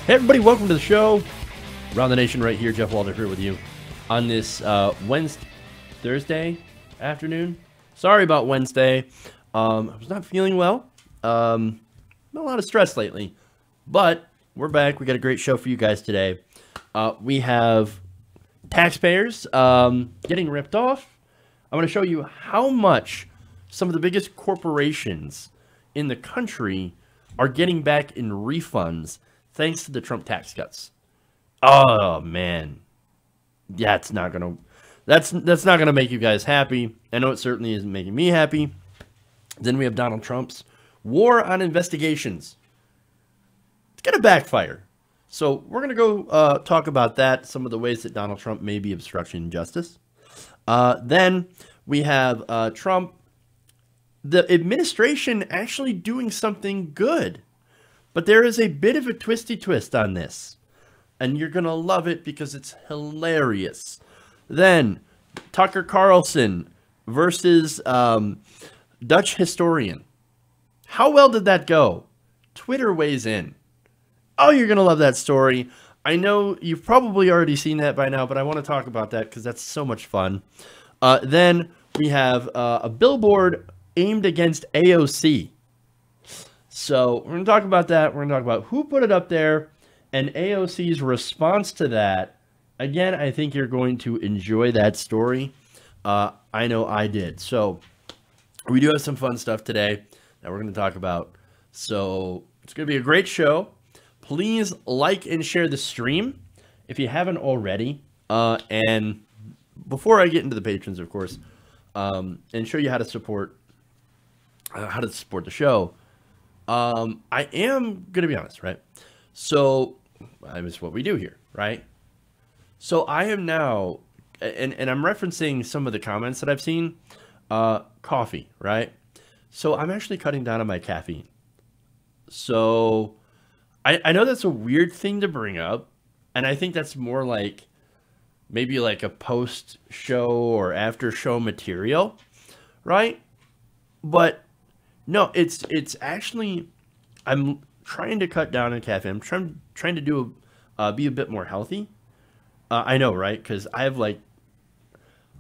Hey everybody, welcome to the show. Around the Nation right here, Jeff Waldorf here with you on this Thursday afternoon. Sorry about Wednesday. I was not feeling well. Not a lot of stress lately, but we're back. We got a great show for you guys today. We have taxpayers getting ripped off. I'm going to show you how much some of the biggest corporations in the country are getting back in refunds thanks to the Trump tax cuts. Oh man, that's not gonna make you guys happy. I know it certainly isn't making me happy. Then we have Donald Trump's war on investigations. It's gonna backfire. So we're gonna go talk about that. Some of the ways that Donald Trump may be obstructing justice. Then we have Trump, the administration actually doing something good. But there is a bit of a twisty twist on this. And you're going to love it because it's hilarious. Then, Tucker Carlson versus Dutch historian. How well did that go? Twitter weighs in. Oh, you're going to love that story. I know you've probably already seen that by now, but I want to talk about that because that's so much fun. Then we have a billboard aimed against AOC. So we're going to talk about that. We're going to talk about who put it up there and AOC's response to that. Again, I think you're going to enjoy that story. I know I did. So we do have some fun stuff today that we're going to talk about. So it's going to be a great show. Please like and share the stream if you haven't already. And before I get into the patrons, of course, and show you how to support the show. I am going to be honest, right? So, it's what we do here, right? So, I am now, and I'm referencing some of the comments that I've seen, coffee, right? So, I'm actually cutting down on my caffeine. So, I know that's a weird thing to bring up, and I think that's more like, maybe like a post-show or after-show material, right? But no, it's actually, I'm trying to cut down on caffeine. I'm trying to do be a bit more healthy. I know, right? Because I have I'm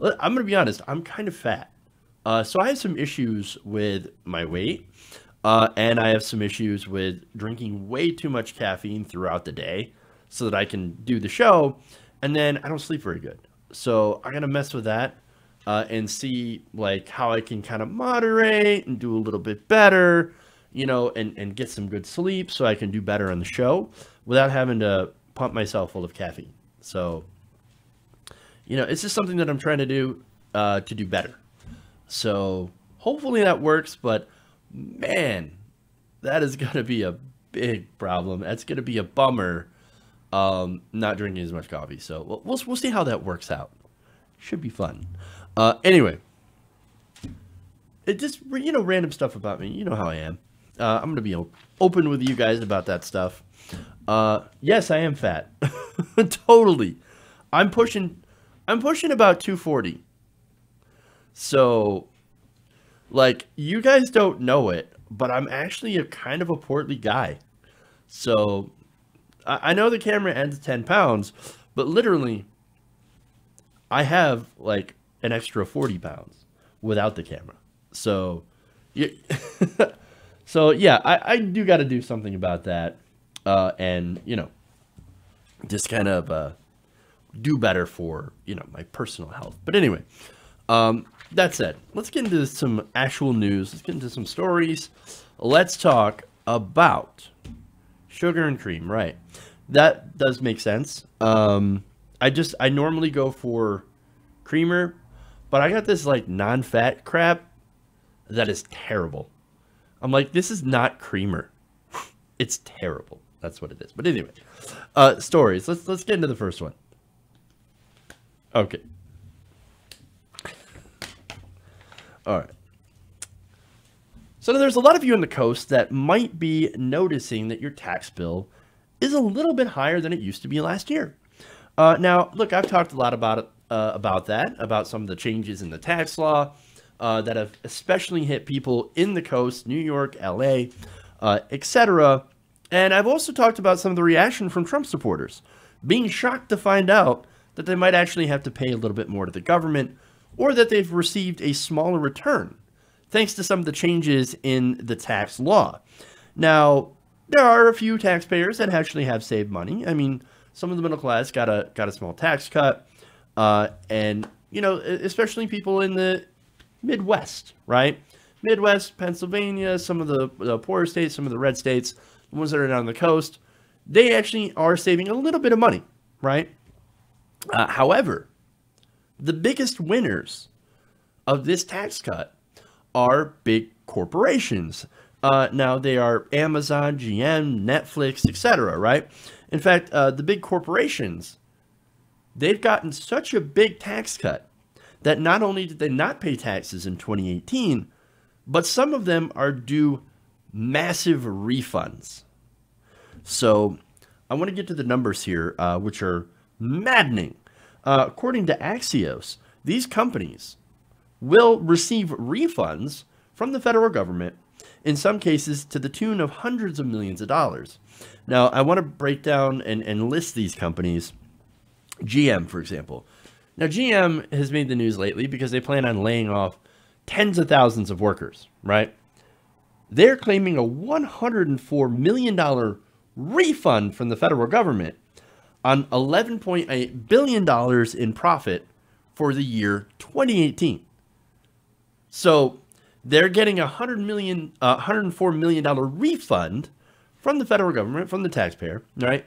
going to be honest, I'm kind of fat. So I have some issues with my weight. And I have some issues with drinking way too much caffeine throughout the day so that I can do the show. And then I don't sleep very good. So I'm going to mess with that. And see how I can kind of moderate and do a little bit better, and get some good sleep so I can do better on the show without having to pump myself full of caffeine. So, it's just something that I'm trying to do better. So hopefully that works, but man, that is going to be a big problem. That's going to be a bummer, not drinking as much coffee. So we'll see how that works out. Should be fun. Anyway, it just, random stuff about me. You know how I am. I'm going to be open with you guys about that stuff. Yes, I am fat. Totally. I'm pushing about 240. So, you guys don't know it, but I'm actually a kind of a portly guy. So, I know the camera ends at 10 pounds, but literally, I have, an extra 40 pounds without the camera. So, yeah, I do got to do something about that. And, just kind of do better for, my personal health. But anyway, that said, let's get into some actual news. Let's get into some stories. Let's talk about sugar and cream, right? That does make sense. I normally go for creamer, but I got this non-fat crap that is terrible. I'm like, this is not creamer. It's terrible. That's what it is. But anyway, stories. Let's get into the first one. Okay. All right. So there's a lot of you on the coast that might be noticing that your tax bill is a little bit higher than it used to be last year. Now, look, I've talked a lot about some of the changes in the tax law that have especially hit people in the coast, New York, LA, etc. And I've also talked about some of the reaction from Trump supporters, being shocked to find out that they might actually have to pay a little bit more to the government, or that they've received a smaller return, thanks to some of the changes in the tax law. Now, there are a few taxpayers that actually have saved money. I mean, some of the middle class got a small tax cut, and especially people in the Midwest, right? Midwest, Pennsylvania, some of the poorer states, some of the red states, the ones that are down the coast, they actually are saving a little bit of money, right? However, the biggest winners of this tax cut are big corporations. Now, they are Amazon, GM, Netflix, etc., right? In fact, the big corporations, they've gotten such a big tax cut that not only did they not pay taxes in 2018, but some of them are due massive refunds. So I want to get to the numbers here, which are maddening. According to Axios, these companies will receive refunds from the federal government, in some cases to the tune of hundreds of millions of dollars. Now, I want to break down and list these companies. GM, for example. Now, GM has made the news lately because they plan on laying off tens of thousands of workers, right? They're claiming a $104 million refund from the federal government on $11.8 billion in profit for the year 2018. So they're getting a $104 million refund from the federal government, from the taxpayer, right?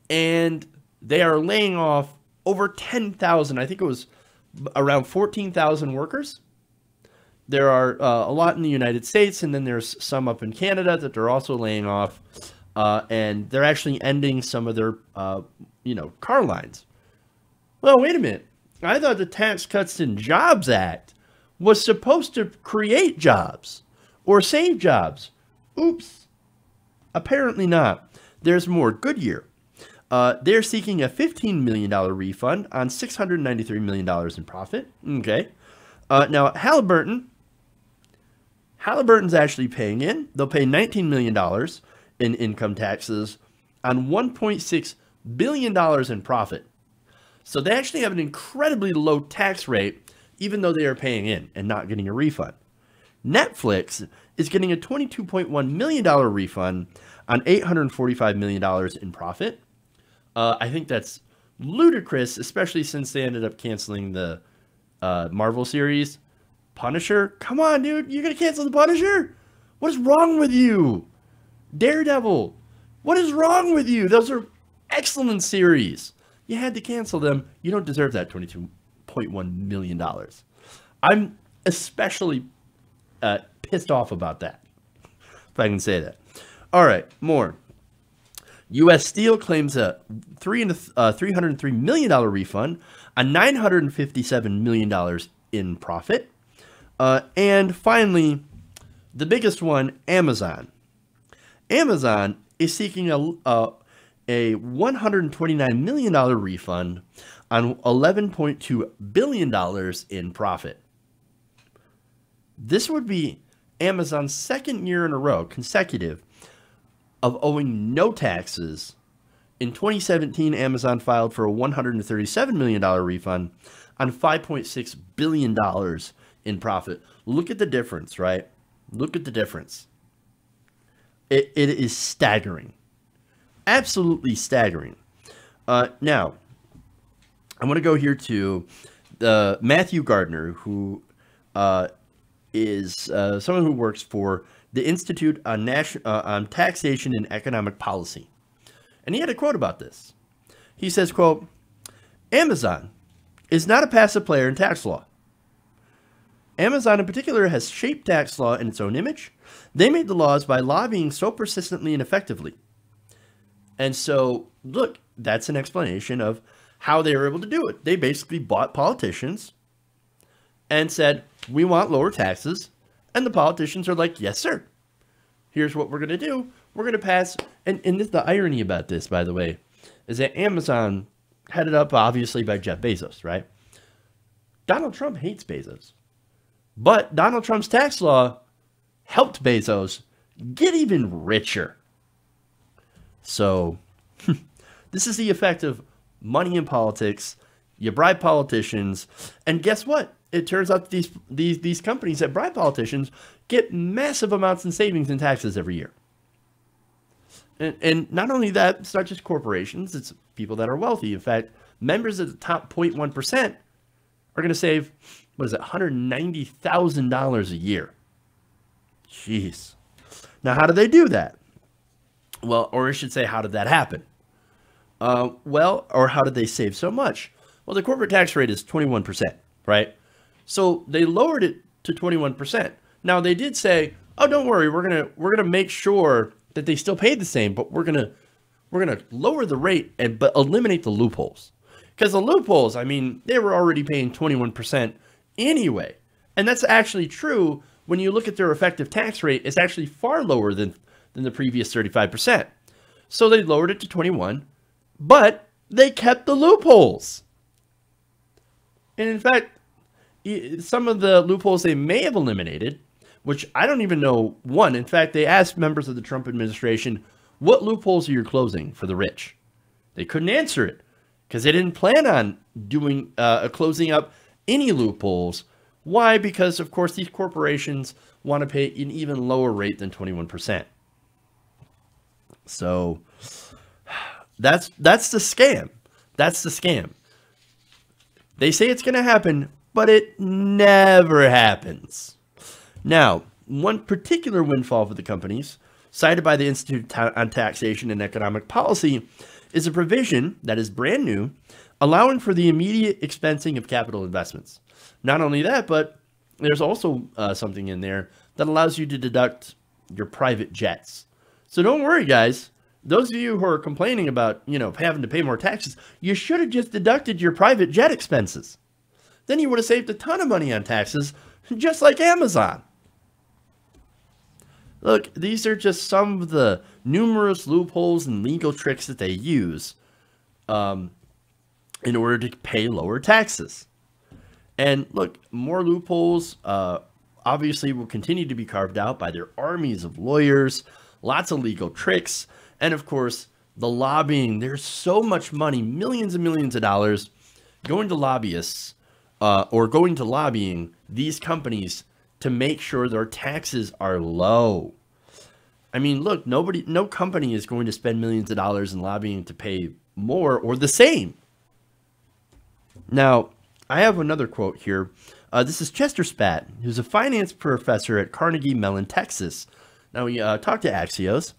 And they are laying off over 10,000, I think it was around 14,000 workers. There are a lot in the United States, and then there's some up in Canada that they're also laying off. And they're actually ending some of their, car lines. Well, wait a minute. I thought the Tax Cuts and Jobs Act was supposed to create jobs or save jobs. Oops. Apparently not. There's more. Goodyear. They're seeking a $15 million refund on $693 million in profit. Okay. Now, Halliburton's actually paying in. They'll pay $19 million in income taxes on $1.6 billion in profit. So they actually have an incredibly low tax rate, even though they are paying in and not getting a refund. Netflix is getting a $22.1 million refund on $845 million in profit. I think that's ludicrous, especially since they ended up canceling the Marvel series. Punisher? Come on, dude. You're going to cancel the Punisher? What is wrong with you? Daredevil? What is wrong with you? Those are excellent series. You had to cancel them. You don't deserve that $22.1 million. I'm especially pissed off about that, if I can say that. All right, more. U.S. Steel claims a $303 million refund on $957 million in profit. And finally, the biggest one, Amazon. Amazon is seeking a $129 million refund on $11.2 billion in profit. This would be Amazon's second year in a row, consecutive, of owing no taxes. In 2017, Amazon filed for a $137 million refund on $5.6 billion in profit. Look at the difference, right? Look at the difference. It is staggering. Absolutely staggering. Now, I want to go here to Matthew Gardner, who is someone who works for the Institute on Taxation and Economic Policy. And he had a quote about this. He says, quote, Amazon is not a passive player in tax law. Amazon in particular has shaped tax law in its own image. They made the laws by lobbying so persistently and effectively. And so, look, that's an explanation of how they were able to do it. They basically bought politicians and said, we want lower taxes. And the politicians are like, yes, sir. Here's what we're going to do. We're going to pass. And the irony about this, by the way, is that Amazon, headed up obviously by Jeff Bezos, right? Donald Trump hates Bezos. But Donald Trump's tax law helped Bezos get even richer. So this is the effect of money in politics. You bribe politicians, and guess what? It turns out these companies that bribe politicians get massive amounts in savings and taxes every year. And not only that, it's not just corporations, it's people that are wealthy. In fact, members of the top 0.1% are going to save, what is it, $190,000 a year. Jeez. Now, how do they do that? Well, or I should say, how did that happen? Or how did they save so much? Well, the corporate tax rate is 21%, right? So they lowered it to 21%. Now, they did say, oh, don't worry, we're gonna make sure that they still pay the same, but we're gonna lower the rate but eliminate the loopholes. Because the loopholes, I mean, they were already paying 21% anyway. And that's actually true. When you look at their effective tax rate, it's actually far lower than the previous 35%. So they lowered it to 21, but they kept the loopholes. And in fact, some of the loopholes they may have eliminated, which I don't even know, one. In fact, they asked members of the Trump administration, what loopholes are you closing for the rich? They couldn't answer it because they didn't plan on doing closing up any loopholes. Why? Because, of course, these corporations want to pay an even lower rate than 21%. So that's the scam. That's the scam. They say it's going to happen, but it never happens. Now, one particular windfall for the companies, cited by the Institute on Taxation and Economic Policy, is a provision that is brand new, allowing for the immediate expensing of capital investments. Not only that, but there's also something in there that allows you to deduct your private jets. So don't worry, guys. Those of you who are complaining about, having to pay more taxes, you should have just deducted your private jet expenses. Then you would have saved a ton of money on taxes, just like Amazon. Look, these are just some of the numerous loopholes and legal tricks that they use in order to pay lower taxes. And look, more loopholes obviously will continue to be carved out by their armies of lawyers, lots of legal tricks, and of course, the lobbying. There's so much money, millions and millions of dollars, going to lobbyists or going to lobbying these companies to make sure their taxes are low. I mean, look, no company is going to spend millions of dollars in lobbying to pay more or the same. Now, I have another quote here. This is Chester Spat, who's a finance professor at Carnegie Mellon, Texas. Now, we talked to Axios,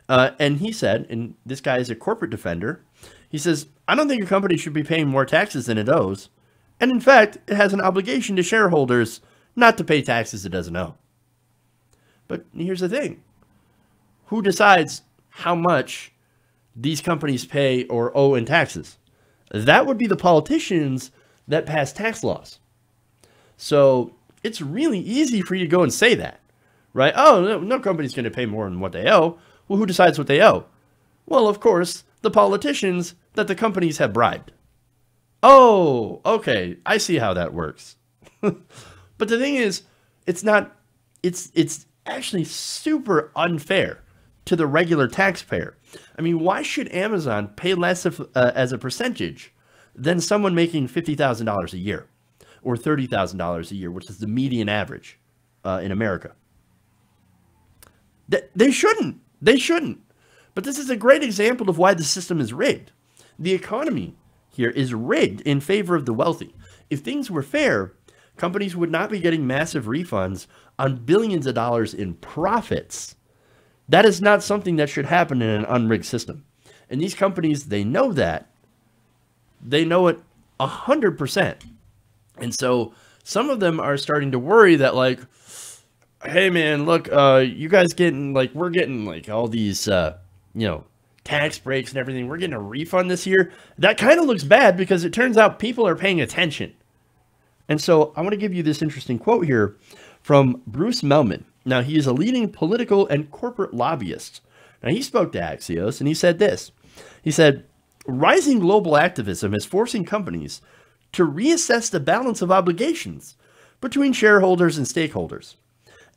and he said, and this guy is a corporate defender, he says, I don't think a company should be paying more taxes than it owes. And in fact, it has an obligation to shareholders not to pay taxes it doesn't owe. But here's the thing. Who decides how much these companies pay or owe in taxes? That would be the politicians that pass tax laws. So it's really easy for you to go and say that, right? Oh, no company's going to pay more than what they owe. Well, who decides what they owe? Well, of course, the politicians that the companies have bribed. Oh, okay. I see how that works. But the thing is, it's actually super unfair to the regular taxpayer. I mean, why should Amazon pay less as a percentage than someone making $50,000 a year or $30,000 a year, which is the median average in America? They shouldn't. They shouldn't. But this is a great example of why the system is rigged. The economy here is rigged in favor of the wealthy. If things were fair, companies would not be getting massive refunds on billions of dollars in profits. That is not something that should happen in an unrigged system. And these companies, they know that. They know it 100%. And so some of them are starting to worry that, like, hey man, look, you guys getting, like, we're getting, like, all these, tax breaks and everything. We're getting a refund this year. That kind of looks bad because it turns out people are paying attention. And so I want to give you this interesting quote here from Bruce Melman. Now, he is a leading political and corporate lobbyist. Now, he spoke to Axios and he said this. He said, rising global activism is forcing companies to reassess the balance of obligations between shareholders and stakeholders.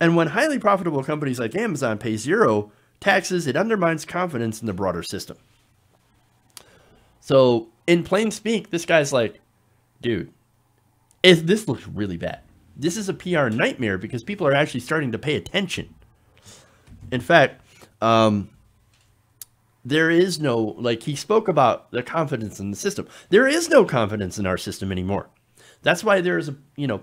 And when highly profitable companies like Amazon pay zero taxes, it undermines confidence in the broader system. So, in plain speak, this guy's like, dude, this looks really bad. This is a PR nightmare because people are actually starting to pay attention. In fact, there is no, like, he spoke about the confidence in the system. There is no confidence in our system anymore. That's why there's,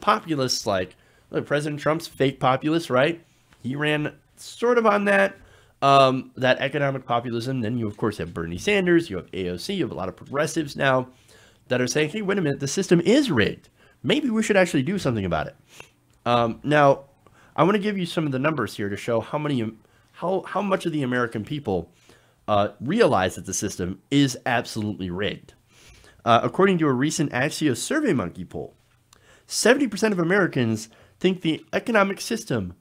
populists like, look, President Trump's fake populist, right? He ran sort of on that economic populism. Then you, of course, have Bernie Sanders. You have AOC. You have a lot of progressives now that are saying, hey, wait a minute, the system is rigged. Maybe we should actually do something about it. Now, I want to give you some of the numbers here to show how much of the American people realize that the system is absolutely rigged. According to a recent Axios SurveyMonkey poll, 70% of Americans think the economic system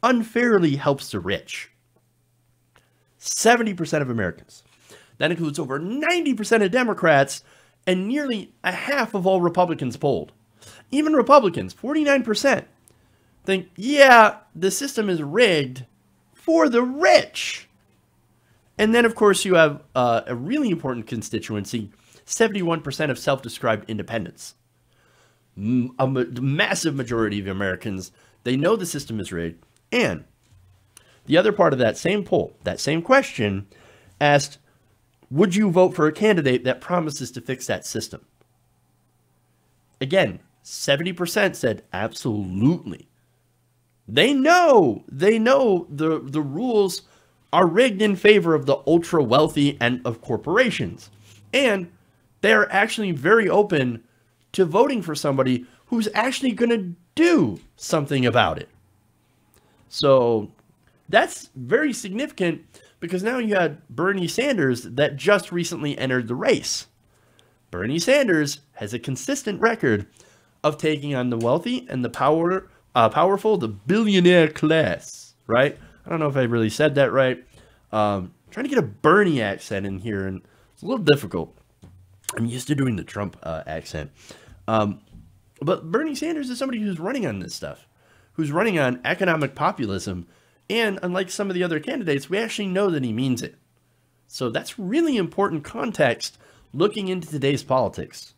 unfairly helps the rich. 70% of Americans. That includes over 90% of Democrats and nearly a half of all Republicans polled. Even Republicans, 49%, think, yeah, the system is rigged for the rich. And then, of course, you have a really important constituency, 71% of self-described independents. A massive majority of Americans, they know the system is rigged. And the other part of that same poll, that same question, asked, would you vote for a candidate that promises to fix that system? Again, 70% said absolutely. They know the rules are rigged in favor of the ultra wealthy and of corporations. And they're actually very open to voting for somebody who's actually going to do something about it. So that's very significant because now you had Bernie Sanders that just recently entered the race. Bernie Sanders has a consistent record of taking on the wealthy and the powerful, the billionaire class, right? I don't know if I really said that right. Trying to get a Bernie accent in here, and it's a little difficult. I'm used to doing the Trump accent. But Bernie Sanders is somebody who's running on this stuff, who's running on economic populism. And unlike some of the other candidates, we actually know that he means it. So that's really important context looking into today's politics.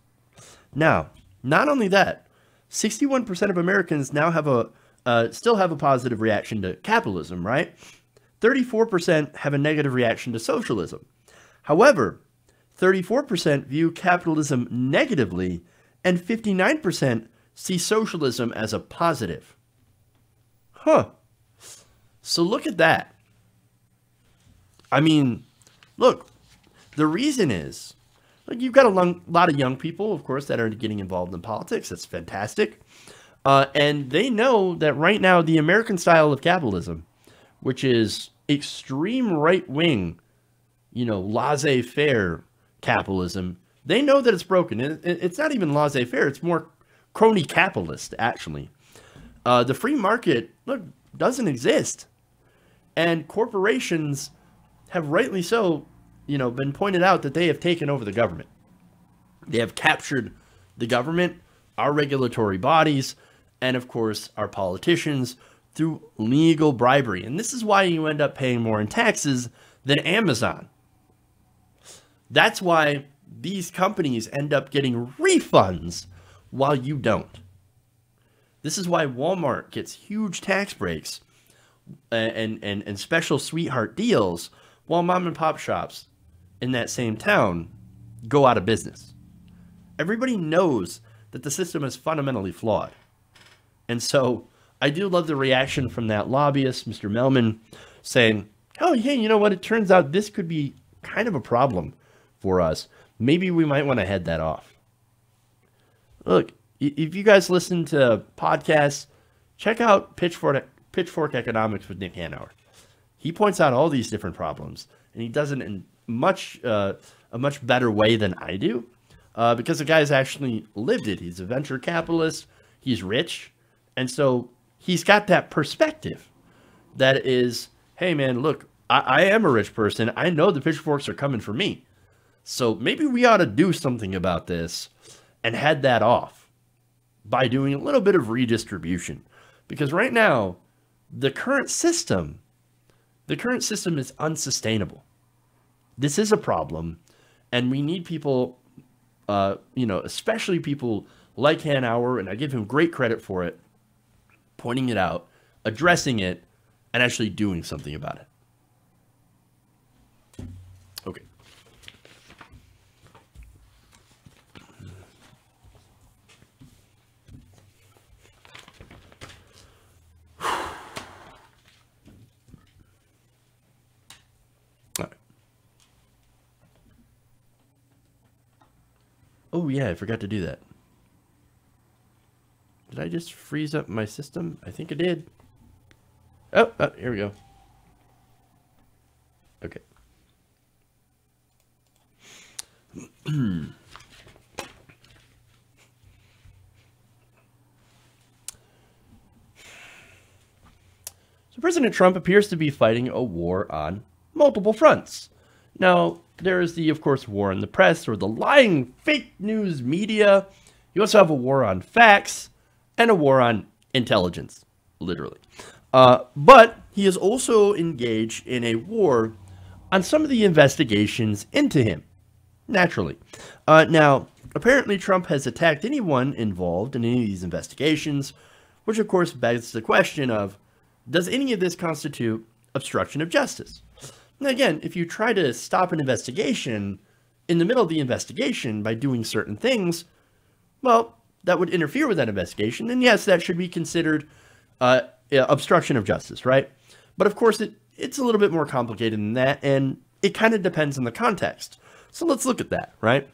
Now, not only that, 61% of Americans now have still have a positive reaction to capitalism, right? 34% have a negative reaction to socialism. However, 34% view capitalism negatively, and 59% see socialism as a positive. Huh. So look at that. I mean, look, the reason is, like, you've got a lot of young people, of course, that are getting involved in politics. That's fantastic. And they know that right now, the American style of capitalism, which is extreme right-wing, laissez-faire capitalism, they know that it's broken. It's not even laissez-faire. It's more crony capitalist, actually. The free market, look, doesn't exist. And corporations have rightly so, been pointed out that they have taken over the government. They have captured the government, our regulatory bodies, and of course, our politicians through legal bribery. And this is why you end up paying more in taxes than Amazon. That's why these companies end up getting refunds while you don't. This is why Walmart gets huge tax breaks and special sweetheart deals while mom and pop shops in that same town go out of business. Everybody knows that the system is fundamentally flawed. And so I do love the reaction from that lobbyist, Mr. Melman, saying, oh, hey, you know what? It turns out this could be kind of a problem for us. Maybe we might want to head that off. Look, if you guys listen to podcasts, check out Pitchfork Economics with Nick Hanauer. He points out all these different problems, and he does it in a much better way than I do, because the guy's actually lived it. He's a venture capitalist. He's rich. And so he's got that perspective that is, hey, man, look, I am a rich person. I know the pitchforks are coming for me. So maybe we ought to do something about this and head that off by doing a little bit of redistribution. Because right now, the current system, The current system is unsustainable. This is a problem, and we need people, especially people like Hanauer, and I give him great credit for it, pointing it out, addressing it, and actually doing something about it. Okay. Oh, yeah, I forgot to do that. Did I just freeze up my system? I think I did. Oh, here we go. Okay. So President Trump appears to be fighting a war on multiple fronts. Now, there is the, of course, war on the press or the lying fake news media. You also have a war on facts and a war on intelligence, literally. But he is also engaged in a war on some of the investigations into him, naturally. Now, apparently Trump has attacked anyone involved in any of these investigations, which of course begs the question of, does any of this constitute obstruction of justice? Now, again, if you try to stop an investigation in the middle of the investigation by doing certain things, well, that would interfere with that investigation. And yes, that should be considered obstruction of justice, right? But of course, it's a little bit more complicated than that, and it kind of depends on the context. So let's look at that, right?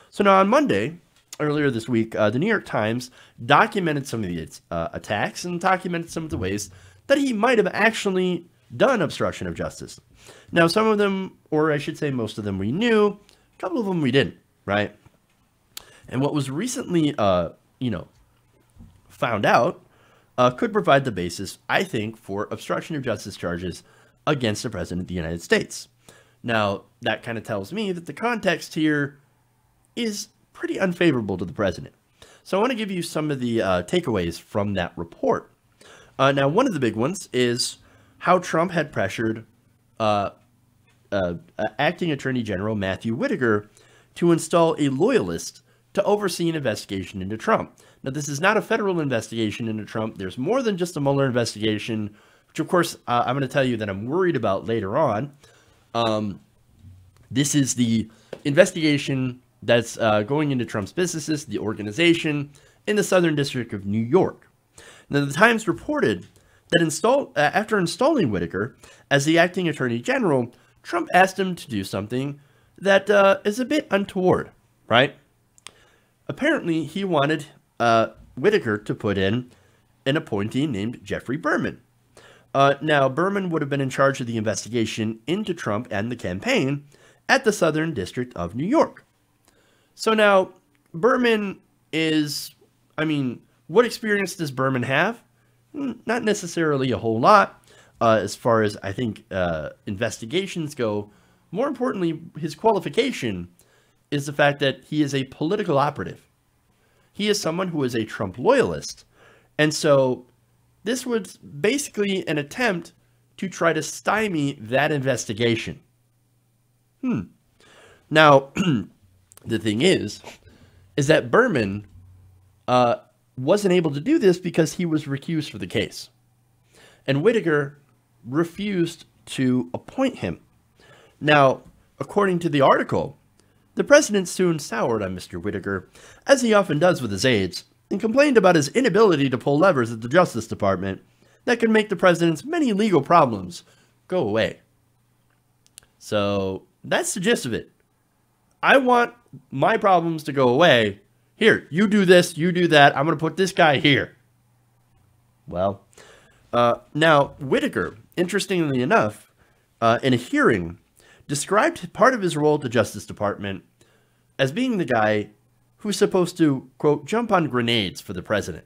So now on Monday, earlier this week, the New York Times documented some of the attacks and documented some of the ways that he might have actually done obstruction of justice. Now, some of them, or I should say most of them, we knew. A couple of them we didn't, right? And what was recently, found out could provide the basis, I think, for obstruction of justice charges against the President of the United States. Now, that kind of tells me that the context here is pretty unfavorable to the President. So I want to give you some of the takeaways from that report. Now, one of the big ones is how Trump had pressured Acting Attorney General Matthew Whitaker to install a loyalist to oversee an investigation into Trump. Now, this is not a federal investigation into Trump. There's more than just a Mueller investigation, which, of course, I'm going to tell you that I'm worried about later on. This is the investigation that's going into Trump's businesses, the organization, in the Southern District of New York. Now, the Times reported that after installing Whitaker as the acting attorney general, Trump asked him to do something that is a bit untoward, right? Apparently, he wanted Whitaker to put in an appointee named Jeffrey Berman. Now, Berman would have been in charge of the investigation into Trump and the campaign at the Southern District of New York. So now, Berman is, what experience does Berman have? Not necessarily a whole lot as far as, I think, investigations go. More importantly, his qualification is the fact that he is a political operative. He is someone who is a Trump loyalist. And so this was basically an attempt to try to stymie that investigation. Now, the thing is that Berman wasn't able to do this because he was recused for the case. And Whitaker refused to appoint him. Now, according to the article, the president soon soured on Mr. Whitaker, as he often does with his aides, and complained about his inability to pull levers at the Justice Department that could make the president's many legal problems go away. So that's the gist of it. I want my problems to go away. Here, you do this, you do that. I'm going to put this guy here. Well, now Whitaker, interestingly enough, in a hearing, described part of his role at the Justice Department as being the guy who's supposed to, quote, jump on grenades for the president.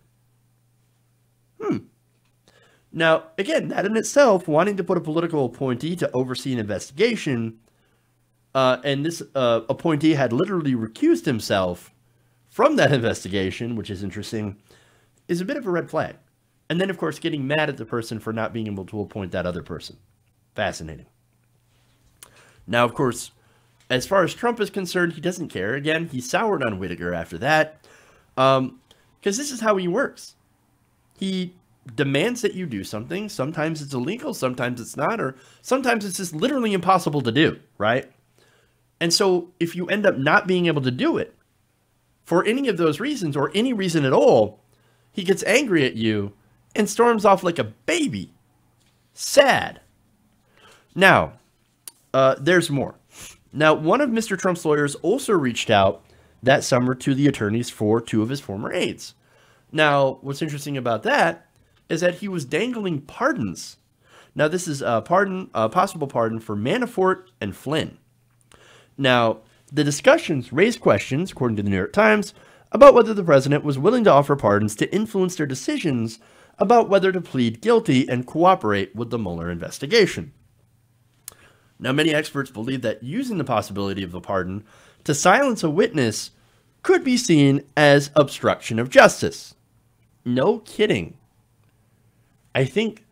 Now, again, that in itself, wanting to put a political appointee to oversee an investigation, and this appointee had literally recused himself from that investigation, which is interesting, is a bit of a red flag. And then, of course, getting mad at the person for not being able to appoint that other person. Fascinating. Now, of course, as far as Trump is concerned, he doesn't care. Again, he soured on Whitaker after that, because this is how he works. He demands that you do something. Sometimes it's illegal, sometimes it's not, or sometimes it's just literally impossible to do, right? And so if you end up not being able to do it for any of those reasons or any reason at all, he gets angry at you and storms off like a baby. Sad. Now, there's more. Now, one of Mr. Trump's lawyers also reached out that summer to the attorneys for two of his former aides. Now, what's interesting about that is that he was dangling pardons. Now, this is a possible pardon for Manafort and Flynn. Now, the discussions raised questions, according to the New York Times, about whether the president was willing to offer pardons to influence their decisions about whether to plead guilty and cooperate with the Mueller investigation. Now, many experts believe that using the possibility of a pardon to silence a witness could be seen as obstruction of justice. No kidding. I think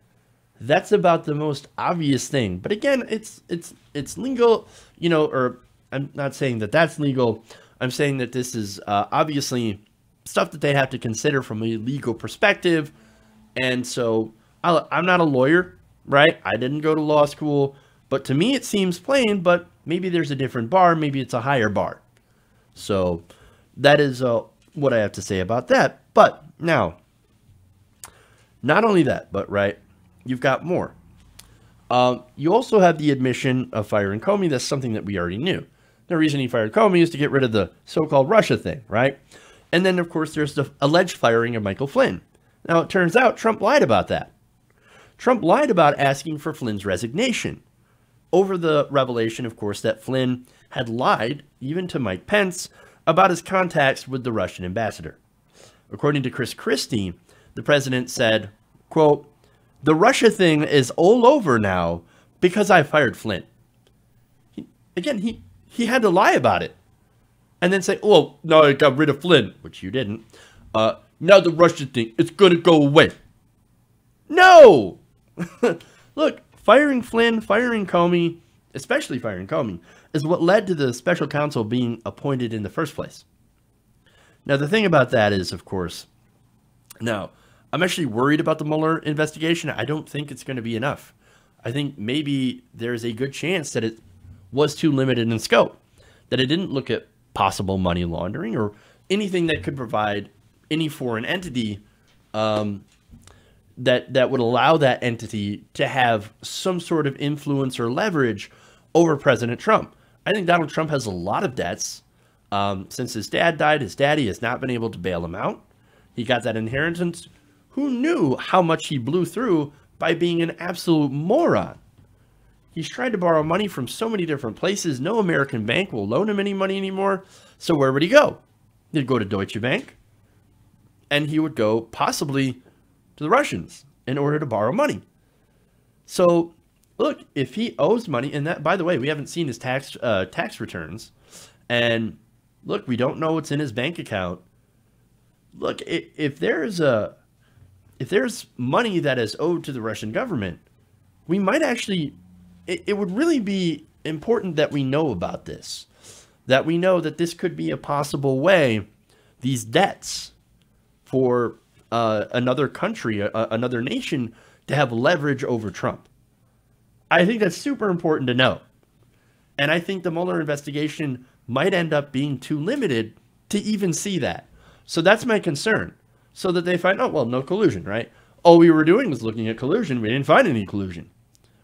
that's about the most obvious thing. But again, it's legal, or I'm not saying that that's legal. I'm saying that this is obviously stuff that they have to consider from a legal perspective. And so I'm not a lawyer, right? I didn't go to law school. But to me, it seems plain, but maybe there's a different bar. Maybe it's a higher bar. So that is what I have to say about that. But now, not only that, but right, you've got more. You also have the admission of firing Comey. That's something that we already knew. The reason he fired Comey is to get rid of the so-called Russia thing, right? And then, of course, there's the alleged firing of Michael Flynn. Now, it turns out Trump lied about that. Trump lied about asking for Flynn's resignation over the revelation, of course, that Flynn had lied, even to Mike Pence, about his contacts with the Russian ambassador. According to Chris Christie, the president said, quote, "The Russia thing is all over now because I fired Flynn." He had to lie about it and then say, "Oh, no, I got rid of Flynn," which you didn't. Now the Russia thing, it's going to go away. No! Look, firing Flynn, firing Comey, especially firing Comey, is what led to the special counsel being appointed in the first place. Now, the thing about that is, of course, now, I'm actually worried about the Mueller investigation. I don't think it's going to be enough. I think maybe there's a good chance that it was too limited in scope, that it didn't look at possible money laundering or anything that could provide any foreign entity that would allow that entity to have some sort of influence or leverage over President Trump. I think Donald Trump has a lot of debts. Since his dad died, his daddy has not been able to bail him out. He got that inheritance. Who knew how much he blew through by being an absolute moron? He's tried to borrow money from so many different places. No American bank will loan him any money anymore. So where would he go? He'd go to Deutsche Bank, and he would go possibly to the Russians in order to borrow money. So look, if he owes money, and that, by the way, we haven't seen his tax returns, and look, we don't know what's in his bank account. Look, if there's money that is owed to the Russian government, we might actually, it would really be important that we know about this, that we know that this could be a possible way, these debts, for another country, another nation, to have leverage over Trump. I think that's super important to know. And I think the Mueller investigation might end up being too limited to even see that. So that's my concern. So that they find, oh, well, no collusion, right? All we were doing was looking at collusion. We didn't find any collusion.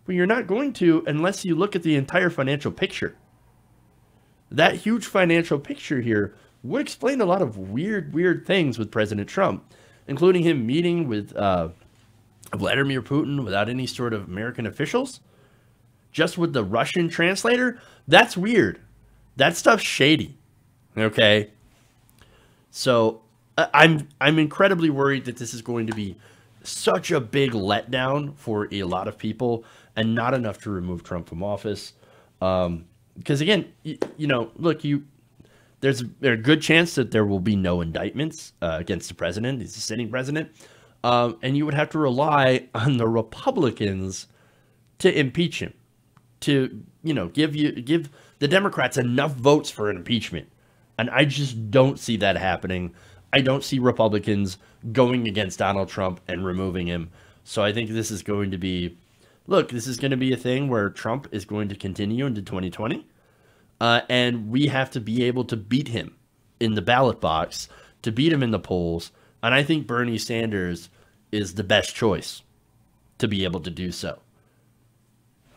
Well, you're not going to unless you look at the entire financial picture. That huge financial picture here would explain a lot of weird things with President Trump, including him meeting with Vladimir Putin without any sort of American officials, just with the Russian translator. That's weird. That stuff's shady. Okay. So I'm incredibly worried that this is going to be such a big letdown for a lot of people and not enough to remove Trump from office. Because again, look, there are a good chance that there will be no indictments against the president. He's a sitting president. And you would have to rely on the Republicans to impeach him, to, give the Democrats enough votes for an impeachment. And I just don't see that happening. I don't see Republicans going against Donald Trump and removing him. So I think this is going to be, this is going to be a thing where Trump is going to continue into 2020. And we have to be able to beat him in the ballot box, to beat him in the polls. And I think Bernie Sanders is the best choice to be able to do so.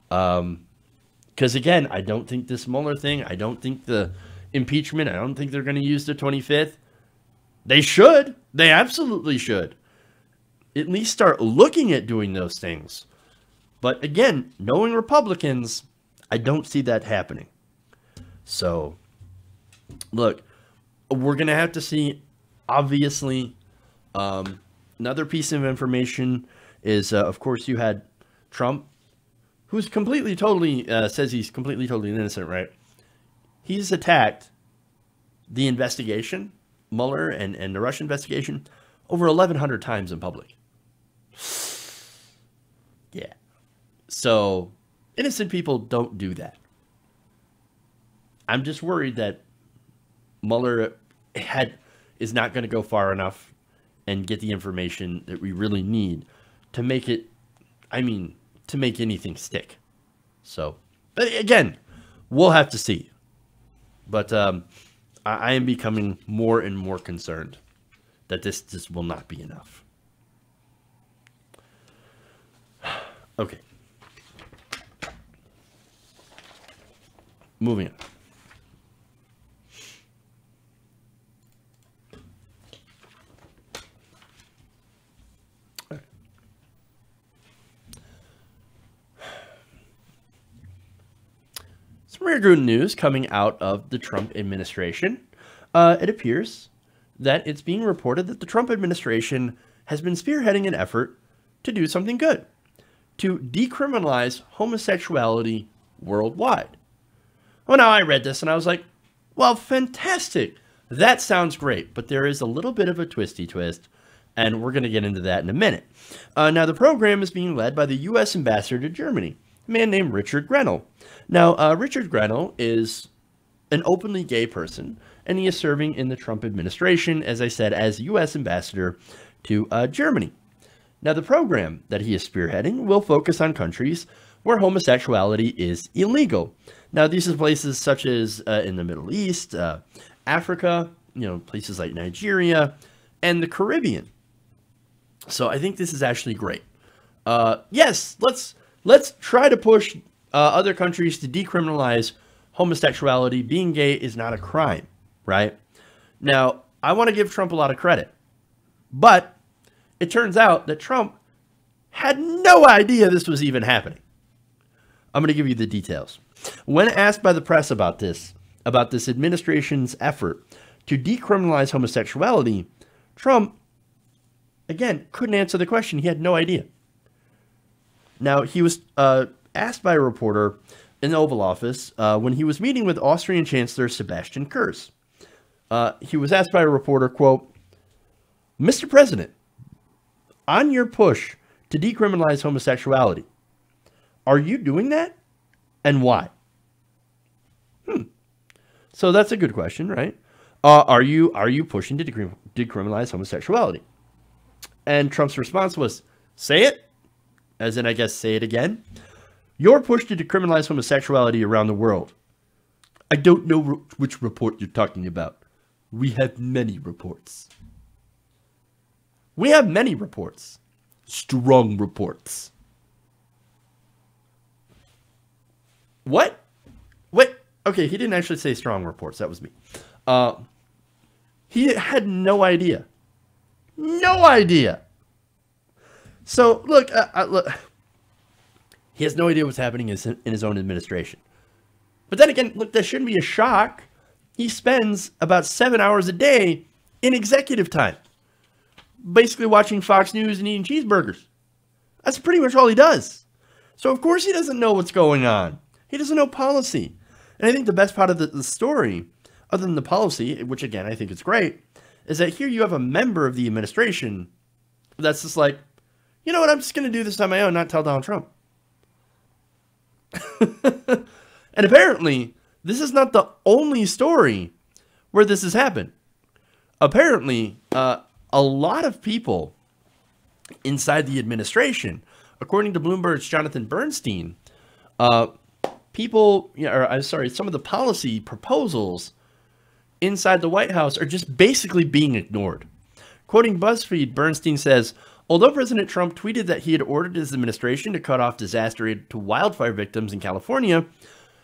Because again, I don't think this Mueller thing, I don't think the impeachment, I don't think they're going to use the 25th. They should. They absolutely should. At least start looking at doing those things. But again, knowing Republicans, I don't see that happening. So, look, we're going to have to see, obviously, another piece of information is, of course, you had Trump, who's completely, totally, says he's completely, totally innocent, right? He's attacked the investigation, Mueller and the Russia investigation, over 1,100 times in public. Yeah. So, innocent people don't do that. I'm just worried that Mueller is not going to go far enough and get the information that we really need to make it, to make anything stick. So, but again, we'll have to see. But I am becoming more and more concerned that this just will not be enough. Okay. Moving on. Some rare good news coming out of the Trump administration. It appears that it's being reported that the Trump administration has been spearheading an effort to do something good, to decriminalize homosexuality worldwide. Well, now I read this and I was like, well, fantastic. That sounds great, but there is a little bit of a twisty twist, and we're going to get into that in a minute. Now, the program is being led by the U.S. ambassador to Germany, a man named Richard Grenell. Now, Richard Grenell is an openly gay person, and he is serving in the Trump administration, as I said, as U.S. ambassador to Germany. Now, the program that he is spearheading will focus on countries where homosexuality is illegal. Now, these are places such as in the Middle East, Africa, places like Nigeria, and the Caribbean. So I think this is actually great. Yes, let's try to push other countries to decriminalize homosexuality. Being gay is not a crime, right? Now, I want to give Trump a lot of credit, but it turns out that Trump had no idea this was even happening. I'm going to give you the details. When asked by the press about this administration's effort to decriminalize homosexuality, Trump, again, couldn't answer the question. He had no idea. Now, he was asked by a reporter in the Oval Office when he was meeting with Austrian Chancellor Sebastian Kurz. He was asked by a reporter, quote, "Mr. President, on your push to decriminalize homosexuality, are you doing that? And why?" So that's a good question, right? Are you pushing to decriminalize homosexuality? And Trump's response was, "Say it," as in, I guess, say it again. "Your push to decriminalize homosexuality around the world. I don't know which report you're talking about. We have many reports." We have many reports. Strong reports. What? Wait. Okay, he didn't actually say strong reports. That was me. He had no idea. No idea. So, look, he has no idea what's happening in his own administration. But then again, look, that shouldn't be a shock. He spends about 7 hours a day in executive time, basically watching Fox News and eating cheeseburgers. That's pretty much all he does. So, of course, he doesn't know what's going on. He doesn't know policy. And I think the best part of the story, other than the policy, which, again, I think is great, is that here you have a member of the administration that's just like, you know what, I'm just going to do this on my own, not tell Donald Trump. And apparently, this is not the only story where this has happened. Apparently, a lot of people inside the administration, according to Bloomberg's Jonathan Bernstein, uh, some of the policy proposals inside the White House are just basically being ignored. Quoting BuzzFeed, Bernstein says, although President Trump tweeted that he had ordered his administration to cut off disaster aid to wildfire victims in California,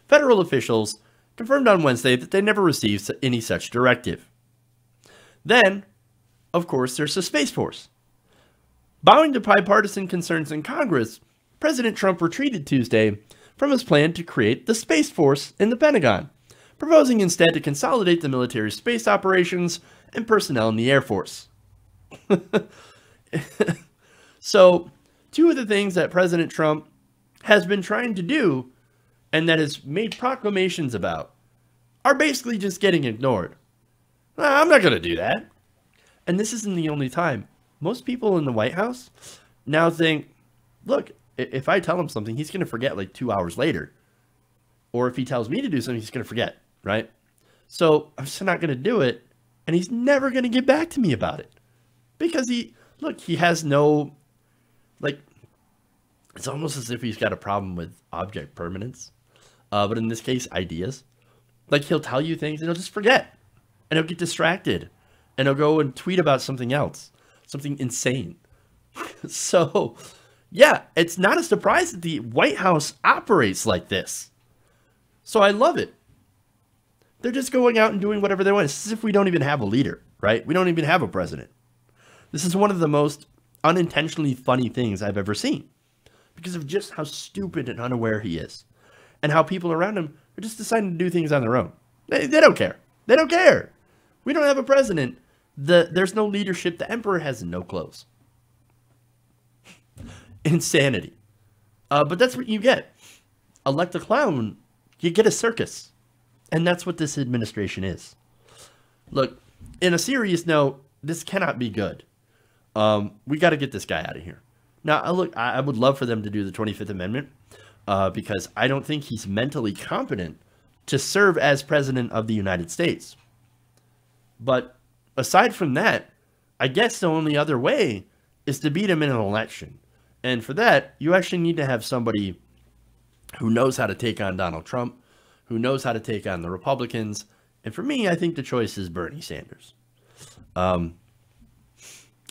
federal officials confirmed on Wednesday that they never received any such directive. Then, of course, there's the Space Force. Bowing to bipartisan concerns in Congress, President Trump retreated Tuesday from his plan to create the Space Force in the Pentagon, proposing instead to consolidate the military's space operations and personnel in the Air Force. So, two of the things that President Trump has been trying to do and that has made proclamations about are basically just getting ignored. I'm not going to do that. And this isn't the only time. Most people in the White House now think, look, if I tell him something, he's going to forget like 2 hours later. Or if he tells me to do something, he's going to forget, right? So I'm just not going to do it. And he's never going to get back to me about it. Because he has no, like, it's almost as if he's got a problem with object permanence. But in this case, ideas. Like, he'll tell you things and he'll just forget. And he'll get distracted. And he'll go and tweet about something else. Something insane. So, yeah, it's not a surprise that the White House operates like this. So I love it. They're just going out and doing whatever they want. It's as if we don't even have a leader, right? We don't even have a president. This is one of the most unintentionally funny things I've ever seen. Because of just how stupid and unaware he is. And how people around him are just deciding to do things on their own. They don't care. They don't care. We don't have a president. There's no leadership. The emperor has no clothes. Insanity. But that's what you get. Elect a clown, you get a circus. And that's what this administration is. Look, in a serious note, this cannot be good. We got to get this guy out of here. Now, I would love for them to do the 25th Amendment because I don't think he's mentally competent to serve as president of the United States. But aside from that, I guess the only other way is to beat him in an election. And for that, you actually need to have somebody who knows how to take on Donald Trump, who knows how to take on the Republicans. And for me, I think the choice is Bernie Sanders. All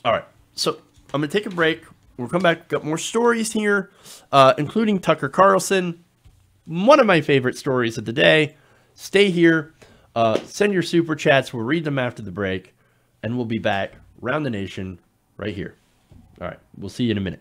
right, so I'm going to take a break. We'll come back. We've got more stories here, including Tucker Carlson. One of my favorite stories of the day. Stay here. Send your super chats. We'll read them after the break. And we'll be back around the nation right here. All right. We'll see you in a minute.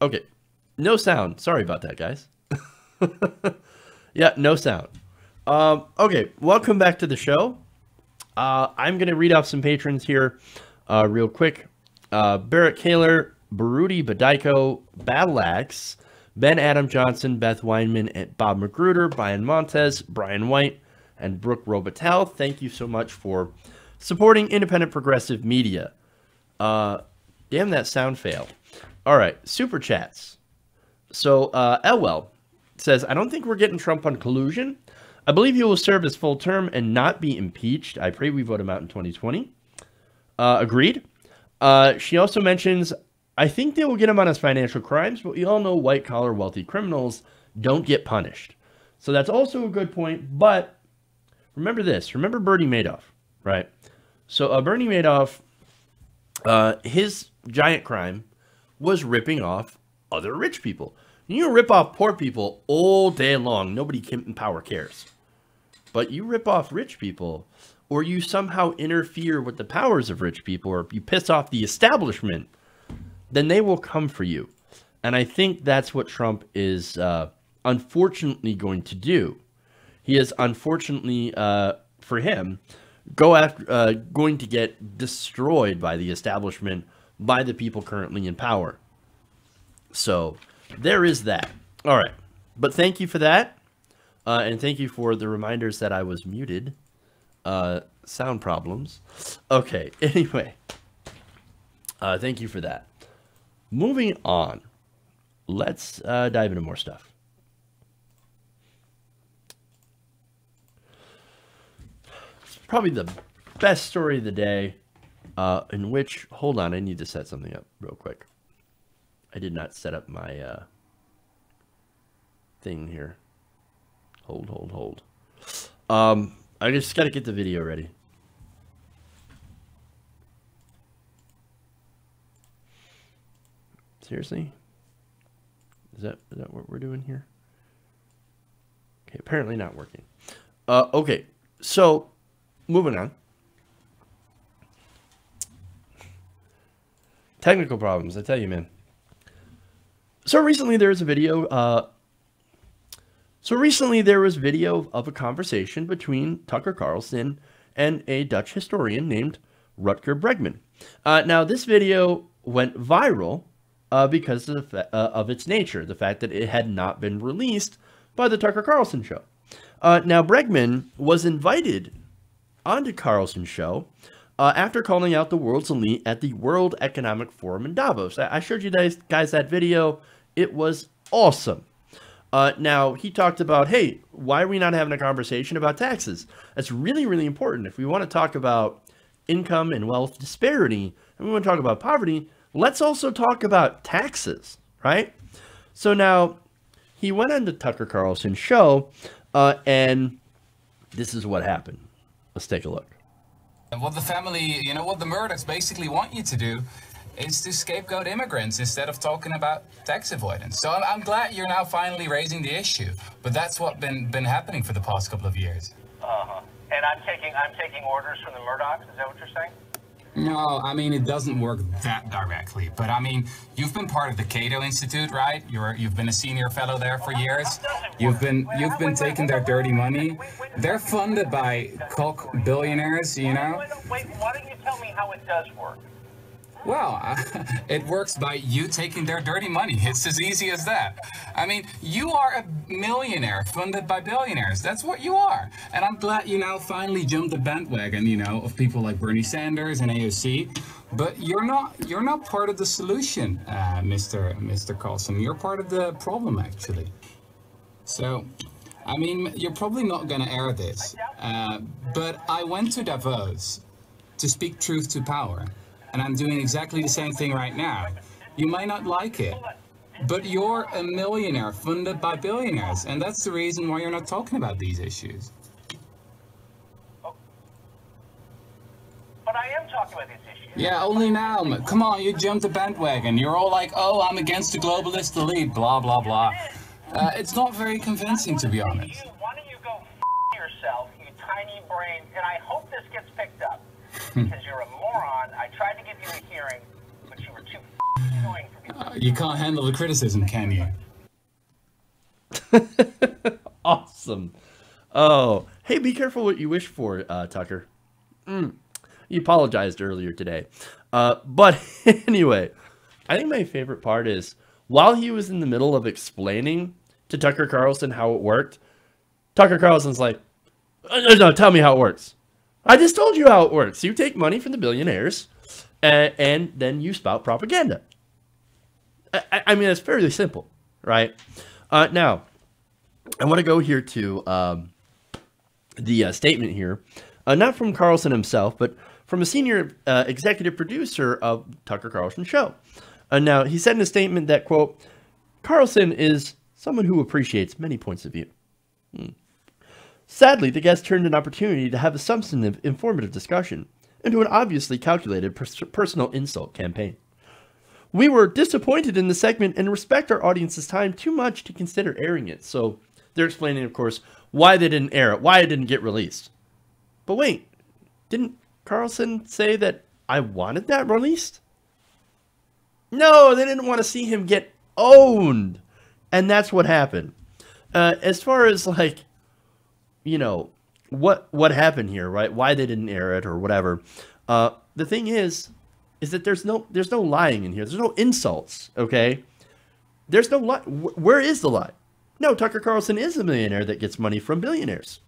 Okay. No sound. Sorry about that, guys. Yeah, no sound. Okay, welcome back to the show. I'm going to read off some patrons here real quick. Barrett Kaler, Baruti Badiko, Battleaxe, Ben Adam Johnson, Beth Weinman, and Bob Magruder, Brian Montez, Brian White, and Brooke Robitel. Thank you so much for supporting independent progressive media. Damn, that sound fail. All right, super chats. So, Elwell says, I don't think we're getting Trump on collusion. I believe he will serve his full term and not be impeached. I pray we vote him out in 2020. Agreed. She also mentions, I think they will get him on his financial crimes, but we all know white-collar wealthy criminals don't get punished. So that's also a good point, but remember this. Remember Bernie Madoff, right? So Bernie Madoff, his giant crime was ripping off other rich people. You rip off poor people all day long. Nobody in power cares. But you rip off rich people, or you somehow interfere with the powers of rich people, or you piss off the establishment, then they will come for you. And I think that's what Trump is unfortunately going to do. He is unfortunately, for him, going to get destroyed by the establishment, by the people currently in power. So there is that. All right. But thank you for that. And thank you for the reminders that I was muted. Sound problems. Okay. Anyway. Thank you for that. Moving on. Let's dive into more stuff. Probably the best story of the day, in which, hold on, I need to set something up real quick. I did not set up my thing here. Hold. I just got to get the video ready. Seriously? Is that what we're doing here? Okay, apparently not working. Okay, so moving on. Technical problems, I tell you, man. So recently there was a video. Of a conversation between Tucker Carlson and a Dutch historian named Rutger Bregman. Now this video went viral because of its nature, the fact that it had not been released by the Tucker Carlson show. Now Bregman was invited onto Carlson's show after calling out the world's elite at the World Economic Forum in Davos. I showed you guys that video. It was awesome. Now, he talked about, hey, why are we not having a conversation about taxes? That's really, really important. If we want to talk about income and wealth disparity, and we want to talk about poverty, let's also talk about taxes, right? So now, he went on to Tucker Carlson's show, and this is what happened. Let's take a look. And what the family, what the Murdochs basically want you to do is to scapegoat immigrants instead of talking about tax avoidance. So I'm glad you're now finally raising the issue, but that's what been happening for the past couple of years. And I'm taking orders from the Murdochs. Is that what you're saying? No, I mean, it doesn't work that directly. But I mean, you've been part of the Cato Institute, right? You've been a senior fellow there for years. You've been taking their dirty money. They're funded by cock billionaires, Wait, why don't you tell me how it does work? Well, it works by you taking their dirty money. It's as easy as that. I mean, you are a millionaire funded by billionaires. That's what you are. And I'm glad you now finally jumped the bandwagon, of people like Bernie Sanders and AOC. But you're not part of the solution, Mr. Carlson. You're part of the problem, actually. So, I mean, you're probably not going to air this. But I went to Davos to speak truth to power. And I'm doing exactly the same thing right now. You might not like it, but you're a millionaire funded by billionaires, and that's the reason why you're not talking about these issues. But I am talking about these issues. Yeah, only now. Come on, you jumped the bandwagon. You're all like, oh, I'm against the globalist elite, blah, blah, blah. It's not very convincing, to be honest. Why don't you go yourself, you tiny brain, and I hope this gets picked up. Because you're a moron. I tried to give you a hearing, but you were too annoying for me. You can't handle the criticism, can you? Awesome. Oh, hey, be careful what you wish for, Tucker. You apologized earlier today. But anyway, I think my favorite part is while he was in the middle of explaining to Tucker Carlson how it worked, Tucker Carlson's like, no, tell me how it works. I just told you how it works. You take money from the billionaires and then you spout propaganda. I mean, it's fairly simple, right? Now, I want to go here to the statement here, not from Carlson himself, but from a senior executive producer of Tucker Carlson's show. Now, he said in a statement that, quote, Carlson is someone who appreciates many points of view. Sadly, the guest turned an opportunity to have a substantive, informative discussion into an obviously calculated personal insult campaign. We were disappointed in the segment and respect our audience's time too much to consider airing it. So they're explaining, of course, why they didn't air it, why it didn't get released. But wait, didn't Carlson say that I wanted that released? No, they didn't want to see him get owned. And that's what happened. As far as like, you know, what happened here, right? Why they didn't air it or whatever. The thing is that there's no lying in here. There's no insults, okay? There's no lie. Where is the lie? No, Tucker Carlson is a millionaire that gets money from billionaires.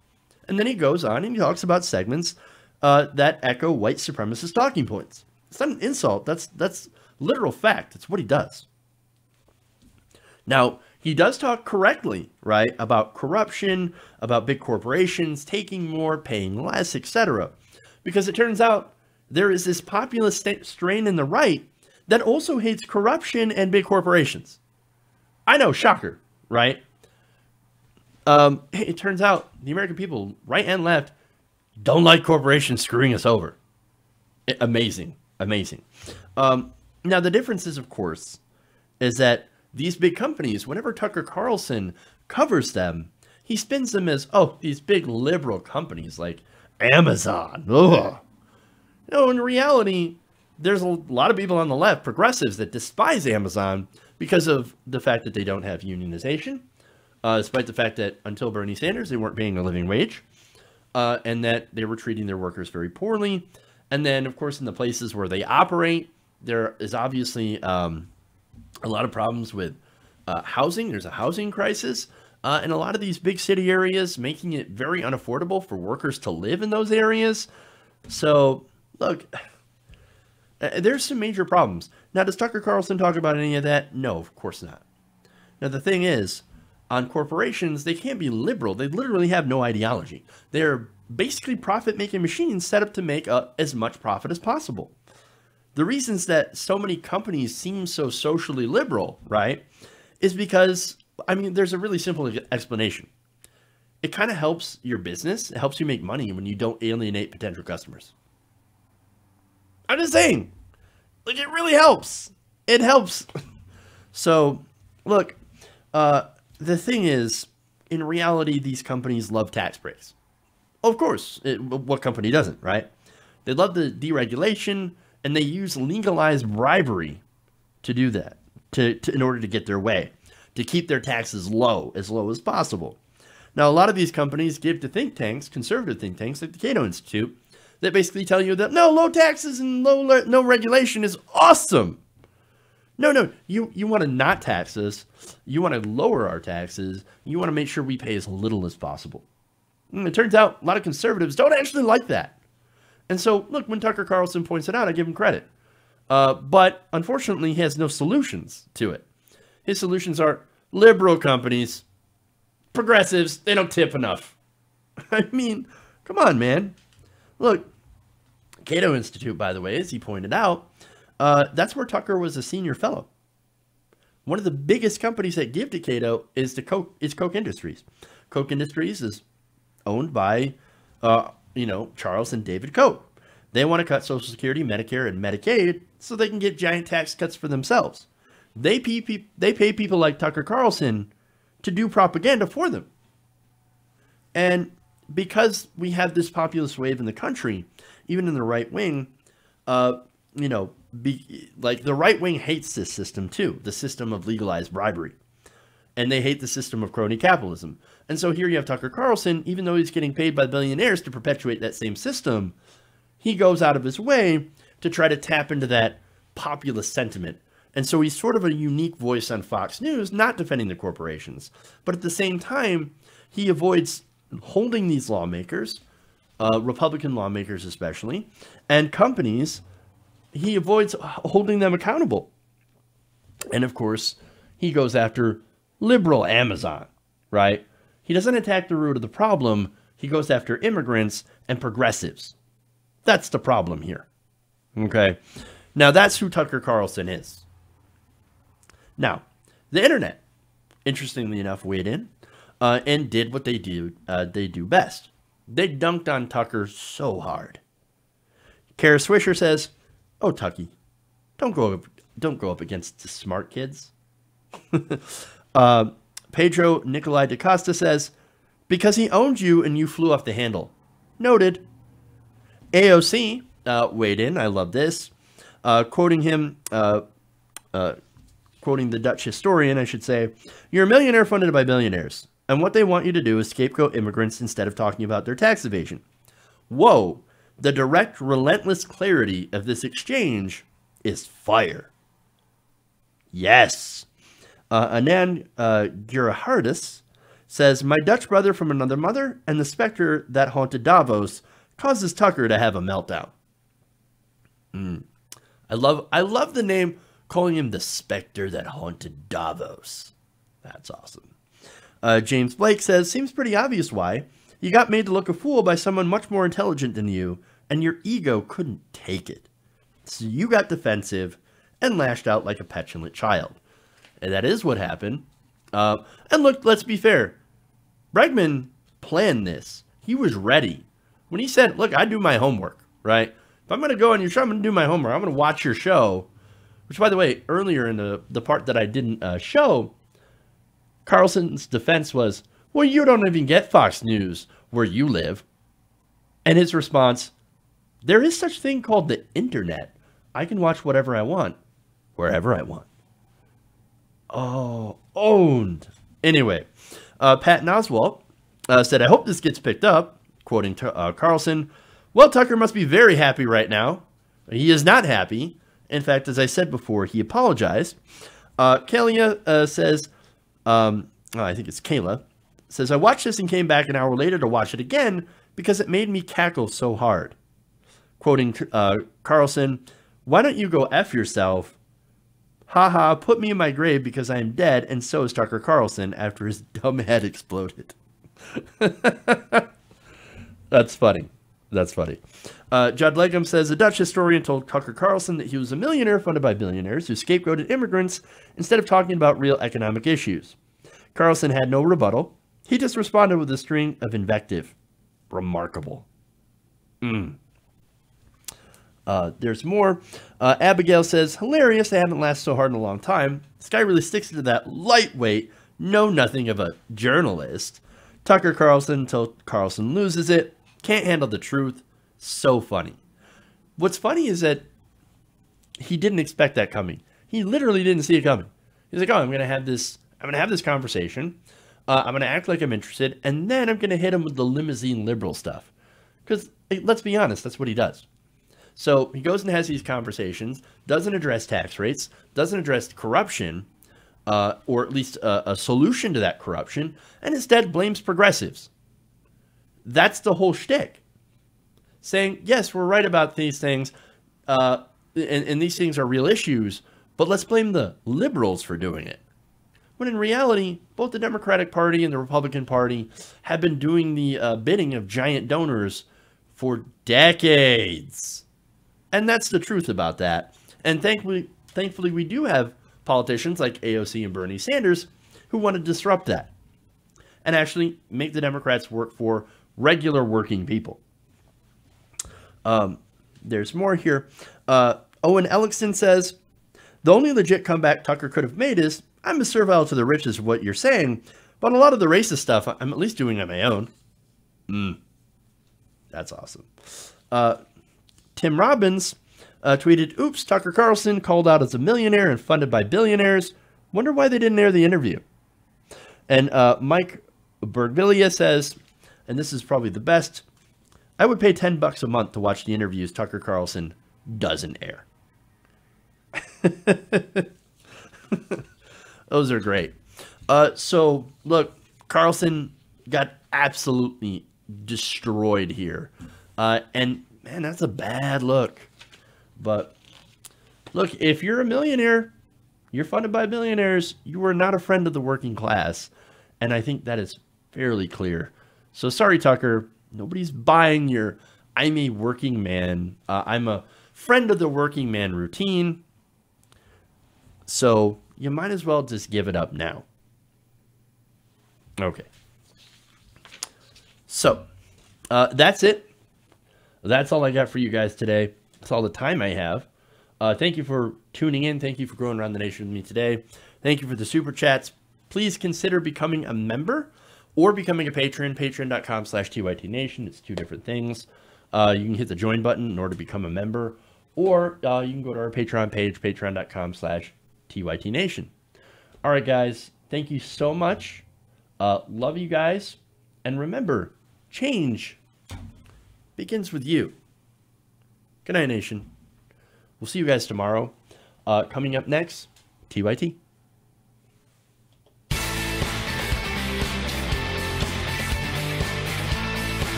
And then he goes on and he talks about segments that echo white supremacist talking points. It's not an insult. That's literal fact. It's what he does. Now, he does talk correctly, right, about corruption, about big corporations taking more, paying less, etc. Because it turns out there is this populist strain in the right that also hates corruption and big corporations. I know, shocker, right? It turns out the American people, right and left, don't like corporations screwing us over. Amazing, amazing. Now, the difference is, of course, is that these big companies, whenever Tucker Carlson covers them, he spins them as, oh, these big liberal companies like Amazon. Ugh. No, in reality, there's a lot of people on the left, progressives, that despise Amazon because of the fact that they don't have unionization, despite the fact that until Bernie Sanders, they weren't paying a living wage, and that they were treating their workers very poorly. And then, of course, in the places where they operate, there is obviously a lot of problems with housing. There's a housing crisis in a lot of these big city areas, making it very unaffordable for workers to live in those areas. So, look, there's some major problems. Now, does Tucker Carlson talk about any of that? No, of course not. Now, the thing is, on corporations, they can't be liberal. They literally have no ideology. They're basically profit-making machines set up to make as much profit as possible. The reasons that so many companies seem so socially liberal, right, is because, I mean, there's a really simple explanation. It kind of helps your business. It helps you make money when you don't alienate potential customers. I'm just saying, like, it really helps. It helps. So, look, the thing is, in reality, these companies love tax breaks. Of course, what company doesn't, right? They love the deregulation, and they use legalized bribery to do that, in order to get their way, to keep their taxes low as possible. Now, a lot of these companies give to think tanks, conservative think tanks, like the Cato Institute, that basically tell you that, no, low taxes and no regulation is awesome. No, you want to not tax us. You want to lower our taxes. You want to make sure we pay as little as possible. And it turns out a lot of conservatives don't actually like that. And so, look, when Tucker Carlson points it out, I give him credit. But unfortunately, he has no solutions to it. His solutions are liberal companies, progressives, they don't tip enough. I mean, come on, man. Look, Cato Institute, by the way, as he pointed out, that's where Tucker was a senior fellow. One of the biggest companies that give to Cato is Coke Industries. Coke Industries is owned by Charles and David Koch. They want to cut Social Security, Medicare, and Medicaid so they can get giant tax cuts for themselves. They pay people like Tucker Carlson to do propaganda for them. And because we have this populist wave in the country, even in the right wing, like the right wing hates this system too, the system of legalized bribery. And they hate the system of crony capitalism. And so here you have Tucker Carlson, even though he's getting paid by billionaires to perpetuate that same system, he goes out of his way to try to tap into that populist sentiment. And so he's sort of a unique voice on Fox News, not defending the corporations. But at the same time, he avoids holding these lawmakers, Republican lawmakers especially, and companies, he avoids holding them accountable. And of course, he goes after liberal Amazon, right? He doesn't attack the root of the problem. He goes after immigrants and progressives. That's the problem here. Okay. Now that's who Tucker Carlson is. Now, the internet, interestingly enough, weighed in and did what they do best. They dunked on Tucker so hard. Kara Swisher says, "Oh, Tucky, don't go up against the smart kids." Pedro Nikolai da Costa says, "Because he owned you and you flew off the handle." Noted. AOC weighed in. I love this. Quoting the Dutch historian, I should say, "You're a millionaire funded by billionaires, and what they want you to do is scapegoat immigrants instead of talking about their tax evasion." Whoa, the direct, relentless clarity of this exchange is fire. Yes. Anand Girahardis says, "My Dutch brother from another mother and the specter that haunted Davos causes Tucker to have a meltdown." I love the name, calling him the specter that haunted Davos. That's awesome. James Blake says, "Seems pretty obvious why. You got made to look a fool by someone much more intelligent than you, and your ego couldn't take it. So you got defensive and lashed out like a petulant child." And that is what happened. And look, let's be fair. Bregman planned this. He was ready. When he said, "Look, I do my homework, right? If I'm going to go on your show, I'm going to do my homework. I'm going to watch your show." Which, by the way, earlier in the part that I didn't show, Carlson's defense was, "Well, you don't even get Fox News where you live." And his response, "There is such thing called the internet. I can watch whatever I want, wherever I want." Oh, owned. Anyway, Pat Oswalt said, "I hope this gets picked up," quoting Carlson. "Well, Tucker must be very happy right now." He is not happy. In fact, as I said before, he apologized. Kalia says, I think it's Kayla, says, "I watched this and came back an hour later to watch it again because it made me cackle so hard." Quoting Carlson, "Why don't you go F yourself? Haha, put me in my grave because I am dead, and so is Tucker Carlson," after his dumb head exploded. That's funny. That's funny. Judd Legum says, "A Dutch historian told Tucker Carlson that he was a millionaire funded by billionaires who scapegoated immigrants instead of talking about real economic issues. Carlson had no rebuttal. He just responded with a string of invective. Remarkable." There's more. Abigail says, "Hilarious. I haven't laughed so hard in a long time. This guy really sticks to that lightweight, know nothing of a journalist. Tucker Carlson until Carlson loses it. Can't handle the truth. So funny." What's funny is that he didn't expect that coming. He literally didn't see it coming. He's like, "Oh, I'm going to have this conversation. I'm going to act like I'm interested. And then I'm going to hit him with the limousine liberal stuff." Because let's be honest, that's what he does. So he goes and has these conversations, doesn't address tax rates, doesn't address corruption, or at least a solution to that corruption, and instead blames progressives. That's the whole shtick. Saying, yes, we're right about these things, and these things are real issues, but let's blame the liberals for doing it. When in reality, both the Democratic Party and the Republican Party have been doing the bidding of giant donors for decades. And that's the truth about that. And thankfully, we do have politicians like AOC and Bernie Sanders who want to disrupt that and actually make the Democrats work for regular working people. There's more here. Owen Ellickson says, "The only legit comeback Tucker could have made is, I'm a servile to the rich is what you're saying, but a lot of the racist stuff I'm at least doing on my own." That's awesome. Tim Robbins tweeted, "Oops, Tucker Carlson called out as a millionaire and funded by billionaires. Wonder why they didn't air the interview." And Mike Bergvilia says, and this is probably the best, "I would pay $10 a month to watch the interviews Tucker Carlson doesn't air." Those are great. So, look, Carlson got absolutely destroyed here. And, man, that's a bad look. But, look, if you're a millionaire, you're funded by billionaires, you are not a friend of the working class. And I think that is fairly clear. So, sorry, Tucker. Nobody's buying your "I'm a working man. I'm a friend of the working man" routine. So, you might as well just give it up now. Okay. So, that's it. That's all I got for you guys today. That's all the time I have. Thank you for tuning in. Thank you for going around the nation with me today. Thank you for the super chats. Please consider becoming a member or becoming a patron. Patreon.com/TYTNation. It's two different things. You can hit the join button in order to become a member, or you can go to our Patreon page, patreon.com/TYTNation. All right, guys. Thank you so much. Love you guys. And remember, change begins with you. Good night, nation. We'll see you guys tomorrow. Coming up next, TYT.